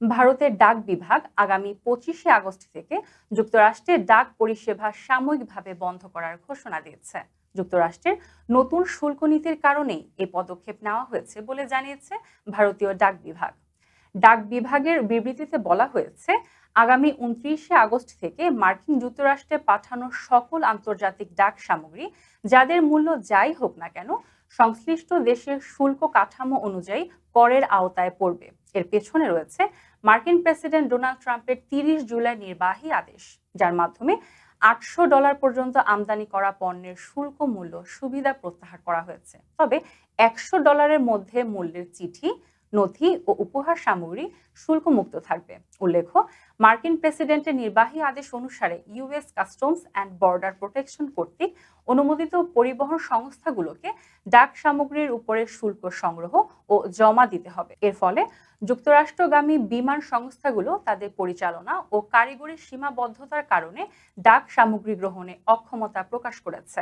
ভারতের ডাক বিভাগ আগামী 25শে আগস্ট থেকে যুক্তরাষ্ট্রের ডাক পরিষেবা সাময়িকভাবে বন্ধ করার ঘোষণা দিয়েছে। যুক্তরাষ্ট্রের নতুন শুল্ক নীতির কারণেই এই পদক্ষেপ নেওয়া হয়েছে বলে জানিয়েছে ভারতীয় ডাক বিভাগ। ডাক বিভাগের বিবৃতিতে বলা হয়েছে, আগামী 29শে আগস্ট থেকে মার্কিন যুক্তরাষ্ট্রে পাঠানো সকল আন্তর্জাতিক ডাক সামগ্রী, যাদের মূল্য যাই হোক না কেন, সংশ্লিষ্ট দেশের শুল্ক কাঠামো অনুযায়ী করের আওতায় পড়বে। এর পেছনে রয়েছে মার্কিন প্রেসিডেন্ট ডোনাল্ড ট্রাম্পের 30 জুলাই নির্বাহী আদেশ, যার মাধ্যমে $800 পর্যন্ত আমদানি করা পণ্যের শুল্ক মূল্য সুবিধা প্রত্যাহার করা হয়েছে। তবে $100 মধ্যে মূল্যের চিঠি, নথি ও উপহার সামগ্রী শুল্কমুক্ত থাকবে। উল্লেখ্য, মার্কিন প্রেসিডেন্টের নির্বাহী আদেশ অনুসারে US customs and border protection কর্তৃক অনুমোদিত পরিবহন সংস্থাগুলোকে ডাক সামগ্রীর উপরে শুল্ক সংগ্রহ ও জমা দিতে হবে। এর ফলে যুক্তরাষ্ট্রগামী বিমান সংস্থাগুলো তাদের পরিচালনা ও কারিগরি সীমাবদ্ধতার কারণে ডাক সামগ্রী গ্রহণে অক্ষমতা প্রকাশ করেছে।